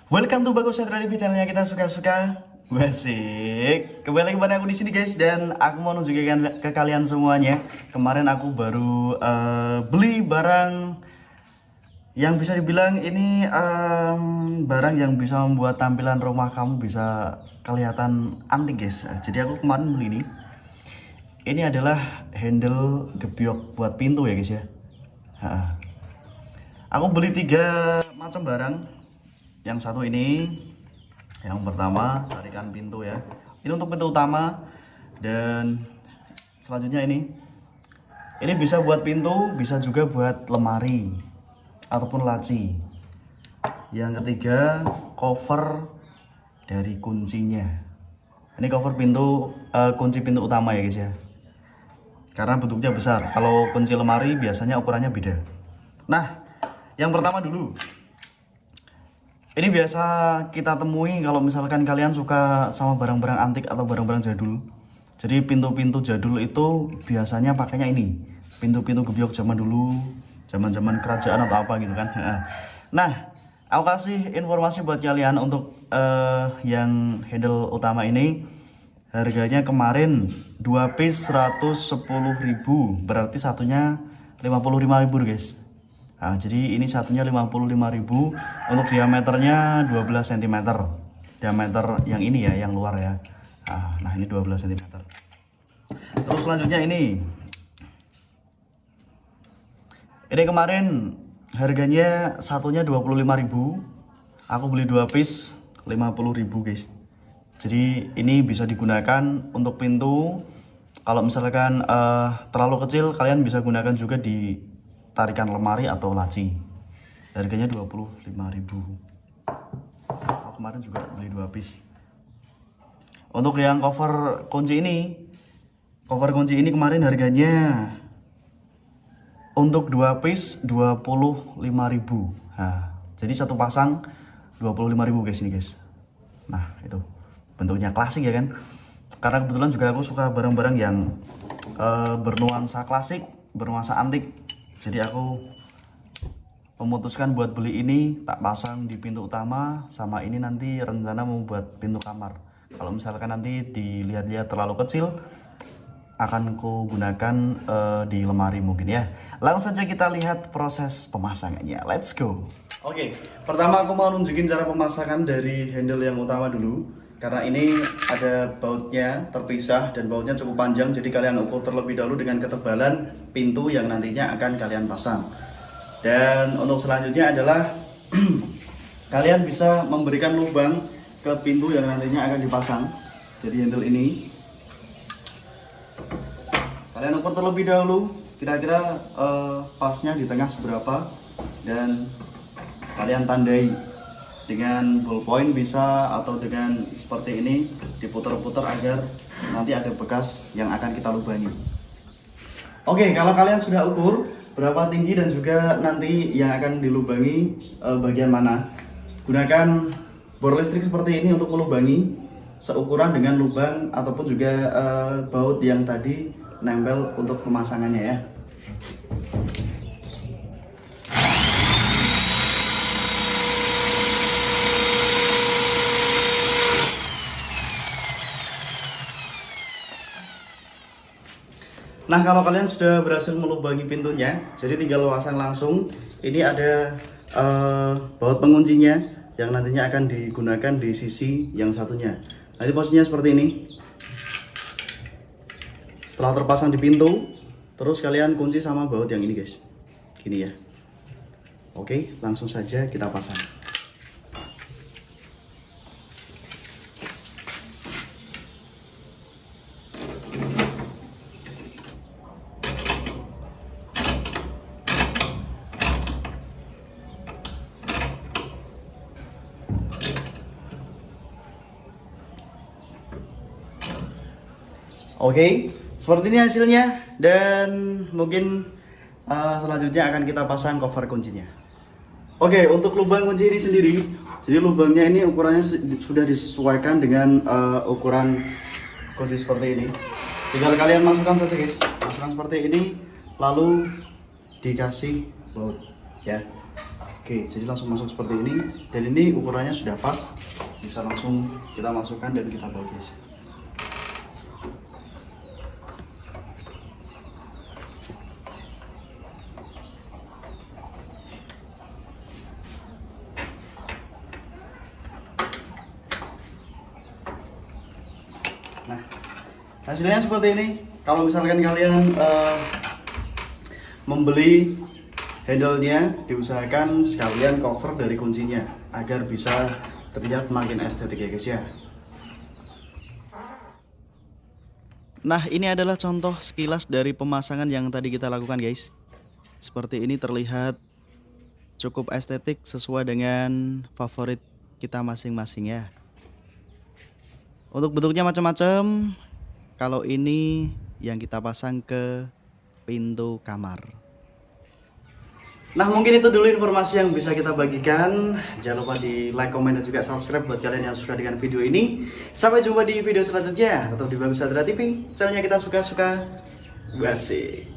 Welcome to Bagus Satra TV, channelnya kita suka-suka. Wasik. Kembali lagi kepada aku di sini guys, dan aku mau nunjukin ke kalian semuanya. Kemarin aku baru beli barang yang bisa dibilang ini barang yang bisa membuat tampilan rumah kamu bisa kelihatan antik guys. Jadi aku kemarin beli ini. Ini adalah handle gebyok buat pintu ya guys ya. Aku beli 3 macam barang. Yang satu ini, yang pertama tarikan pintu ya. Ini untuk pintu utama, dan selanjutnya ini bisa buat pintu, bisa juga buat lemari ataupun laci. Yang ketiga, cover dari kuncinya. Ini cover pintu, kunci pintu utama ya guys ya. Karena bentuknya besar. Kalau kunci lemari biasanya ukurannya beda. Nah, yang pertama dulu. Ini biasa kita temui kalau misalkan kalian suka sama barang-barang antik atau barang-barang jadul. Jadi pintu-pintu jadul itu biasanya pakainya ini. Pintu-pintu gebyok zaman dulu, zaman-zaman kerajaan atau apa gitu kan. Nah, aku kasih informasi buat kalian untuk yang handle utama ini. Harganya kemarin 2 piece 110.000, berarti satunya 55.000 guys. Nah, jadi ini satunya 55.000, untuk diameternya 12 cm. Diameter yang ini ya, yang luar ya. Nah, ini 12 cm. Terus selanjutnya ini. Ini kemarin harganya satunya 25.000. Aku beli 2 piece 50.000 guys. Jadi ini bisa digunakan untuk pintu. Kalau misalkan terlalu kecil, kalian bisa gunakan juga di tarikan lemari atau laci. Harganya 25.000. Aku kemarin juga beli 2 piece. Untuk yang cover kunci ini, kemarin harganya untuk 2 piece 25.000. Nah, jadi satu pasang 25.000 guys ini guys. Nah, itu bentuknya klasik ya kan. Karena kebetulan juga aku suka barang-barang yang bernuansa klasik, bernuansa antik. Jadi aku memutuskan buat beli ini, tak pasang di pintu utama, sama ini nanti rencana mau buat pintu kamar. Kalau misalkan nanti dilihat-lihat terlalu kecil, akan ku gunakan di lemari mungkin ya. Langsung saja kita lihat proses pemasangannya. Let's go. Oke, pertama aku mau nunjukin cara pemasangan dari handle yang utama dulu. Karena ini ada bautnya terpisah dan bautnya cukup panjang, jadi kalian ukur terlebih dahulu dengan ketebalan pintu yang nantinya akan kalian pasang. Dan untuk selanjutnya adalah kalian bisa memberikan lubang ke pintu yang nantinya akan dipasang. Jadi handle ini kalian ukur terlebih dahulu, kira-kira pasnya di tengah seberapa, dan kalian tandai dengan ballpoint bisa, atau dengan seperti ini diputar-putar agar nanti ada bekas yang akan kita lubangi. Oke, kalau kalian sudah ukur berapa tinggi dan juga nanti yang akan dilubangi bagian mana, gunakan bor listrik seperti ini untuk melubangi seukuran dengan lubang ataupun juga baut yang tadi nempel untuk pemasangannya ya. Nah, kalau kalian sudah berhasil melubangi pintunya, jadi tinggal pasang langsung. Ini ada baut penguncinya yang nantinya akan digunakan di sisi yang satunya. Nanti posisinya seperti ini. Setelah terpasang di pintu, terus kalian kunci sama baut yang ini guys. Gini ya. Oke, langsung saja kita pasang. Oke, seperti ini hasilnya, dan mungkin selanjutnya akan kita pasang cover kuncinya. Oke, untuk lubang kunci ini sendiri, jadi lubangnya ini ukurannya sudah disesuaikan dengan ukuran kunci seperti ini. Tinggal kalian masukkan saja guys, masukkan seperti ini, lalu dikasih baut ya. Oke, jadi langsung masuk seperti ini. Dan ini ukurannya sudah pas, bisa langsung kita masukkan dan kita baptis. Nah, hasilnya seperti ini. Kalau misalkan kalian membeli handle-nya, diusahakan sekalian cover dari kuncinya agar bisa terlihat makin estetik ya guys ya. Nah, ini adalah contoh sekilas dari pemasangan yang tadi kita lakukan guys. Seperti ini terlihat cukup estetik sesuai dengan favorit kita masing-masing ya. Untuk bentuknya macam-macam. Kalau ini yang kita pasang ke pintu kamar. Nah, mungkin itu dulu informasi yang bisa kita bagikan. Jangan lupa di like, komen, dan juga subscribe buat kalian yang suka dengan video ini. Sampai jumpa di video selanjutnya. Tetap di Bagus Satria TV, channelnya kita suka-suka basi.